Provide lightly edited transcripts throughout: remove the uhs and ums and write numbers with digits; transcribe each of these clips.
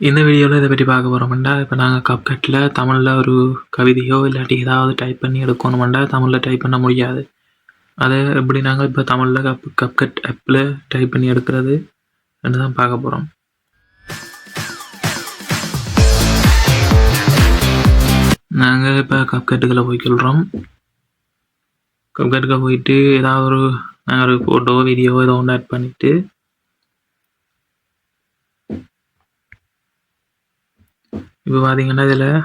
இந்த வீடியோவில் இதை பற்றி பார்க்க போகிறோம்னா, இப்போ நாங்கள் CapCutல தமிழில் ஒரு கவிதையோ இல்லாட்டி ஏதாவது டைப் பண்ணி எடுக்கணுமெண்டா தமிழில் டைப் பண்ண முடியாது. அதை எப்படி நாங்கள் இப்போ தமிழில் CapCut ஆப்பில் டைப் பண்ணி எடுக்கிறது என்று தான் பார்க்க போகிறோம். நாங்கள் இப்போ CapCutக்குள்ளே போய்க்கொள்கிறோம். CapCutக்கு போயிட்டு ஏதாவது நாங்கள் ஒரு ஃபோட்டோ வீடியோ ஏதோ ஒன்று ஆட் பண்ணிவிட்டு இப்போ பார்த்தீங்கன்னா இதில்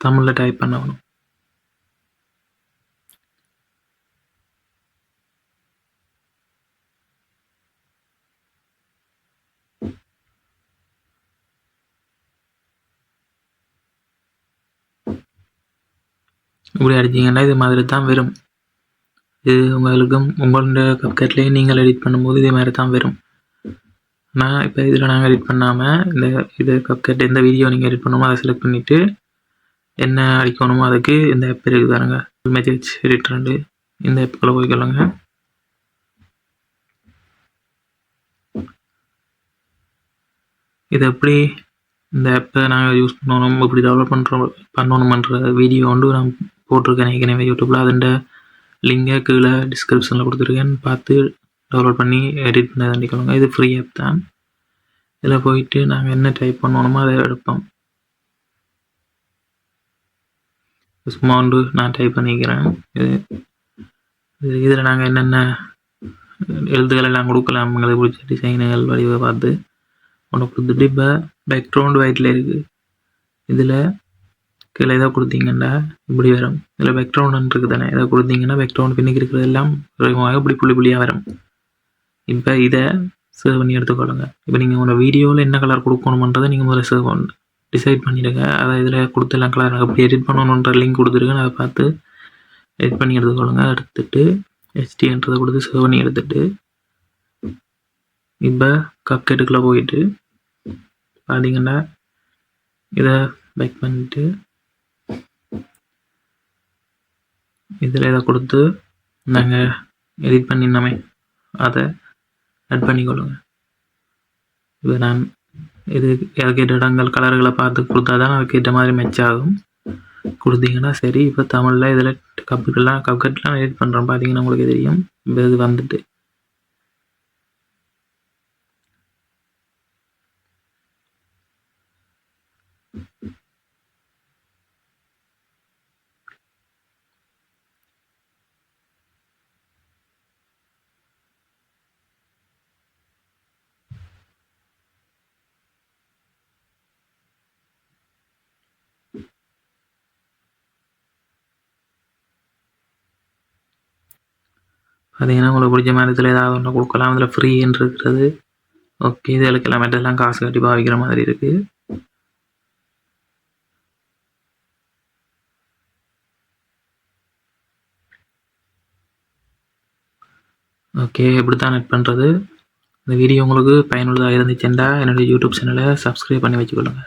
தமிழில் டைப் பண்ணணும். இப்படி அடிச்சிங்கன்னா இது மாதிரி தான் வரும். இது உங்களுக்கும் உங்களோட CapCutலேயே நீங்கள் எடிட் பண்ணும்போது இதே மாதிரி தான் வரும். ஆனால் இப்போ இதில் நாங்கள் எடிட் பண்ணாமல் இது CapCut எந்த வீடியோ நீங்கள் எடிட் பண்ணணுமோ அதை செலக்ட் பண்ணிவிட்டு என்ன அடிக்கணுமோ அதுக்கு இந்த ஆப் இருக்குது பாருங்க, மெசேஜ் எடிட்டர். இந்த ஆப்புக்குள்ளே போய்க்கொள்ளுங்க. இது எப்படி இந்த ஆப்பை நாங்கள் யூஸ் பண்ணணும், எப்படி டெவலப் பண்ணணுமன்ற வீடியோ வந்து நான் போட்டிருக்கேன் ஏற்கனவே யூடியூப்பில். அதோட லிங்கை கீழே டிஸ்கிரிப்ஷனில் கொடுத்துருக்கேன், பார்த்து டவுன்லோட் பண்ணி எடிட் பண்ண தண்டிக்கொள்ளுங்க. இது ஃப்ரீ ஆப் தான். இதில் போயிட்டு நாங்கள் என்ன டைப் பண்ணணுமோ அதை எடுப்போம். சும்மா ஒன்று நான் டைப் பண்ணிக்கிறேன். இதில் நாங்கள் என்னென்ன எழுத்துக்கள் எல்லாம் கொடுக்கலாம், உங்களுக்கு பிடிச்ச டிசைனுகள் வடிவை பார்த்து ஒன்று கொடுத்துட்டு, இப்போ பேக்ரவுண்ட் ஒயிட்டில் இருக்குது. இதில் கீழே எதாவது கொடுத்தீங்கன்னா இப்படி வரும். இதில் பேக்ரவுண்ட் இருக்குது தானே, இதை கொடுத்தீங்கன்னா பேக்ரவுண்ட் பின்னிக்கு இருக்கிறது எல்லாம் இப்படி புள்ளி புள்ளியாக வரும். இப்போ இதை சேவ் பண்ணி எடுத்துக்கொள்ளுங்க. இப்போ நீங்கள் உங்களோட வீடியோவில் என்ன கலர் கொடுக்கணுமன்றதை நீங்கள் முதல்ல சேவ் பண்ணணும், டிசைட் பண்ணிவிடுங்க. அதை இதில் கொடுத்து எல்லாம் கலர் எப்படி எடிட் பண்ணணுன்ற லிங்க் கொடுத்துருக்கேன், அதை பார்த்து எடிட் பண்ணி எடுத்துக்கொள்ளுங்க. எடுத்துட்டு HDன்றதை கொடுத்து சேவ் பண்ணி எடுத்துட்டு இப்போ CapCutக்குள்ளே போயிட்டு பார்த்தீங்கன்னா இதை பேக் பண்ணிட்டு இதில் இதை கொடுத்து நாங்கள் எடிட் பண்ணினோமே அதை ஆட் பண்ணிக்கொள்ளுங்க. இப்போ நான் இது அதுக்கேற்ற இடங்கள் கலர்களை பார்த்து கொடுத்தா தான் அதுக்கேற்ற மாதிரி மேட்ச் ஆகும். கொடுத்தீங்கன்னா சரி. இப்போ தமிழில் இதில் CapCutலாம் எடிட் பண்ணுறோம், பார்த்தீங்கன்னா உங்களுக்கு தெரியும். இப்போ இது வந்துட்டு பார்த்தீங்கன்னா உங்களுக்கு பிடிச்ச மாதிரி இதில் ஏதாவது ஒன்று கொடுக்கலாம். இதில் ஃப்ரீன்னு இருக்கிறது. ஓகே, இதில் கிலோமீட்டர்லாம் காசு கட்டி பாவிக்கிற மாதிரி இருக்குது. ஓகே, எப்படி தான் நெட் பண்ணுறது. இந்த வீடியோ உங்களுக்கு பயனுள்ளதாக இருந்துச்சுன்னா என்னுடைய யூடியூப் சேனலை சப்ஸ்கிரைப் பண்ணி வச்சுக்கொள்ளுங்க.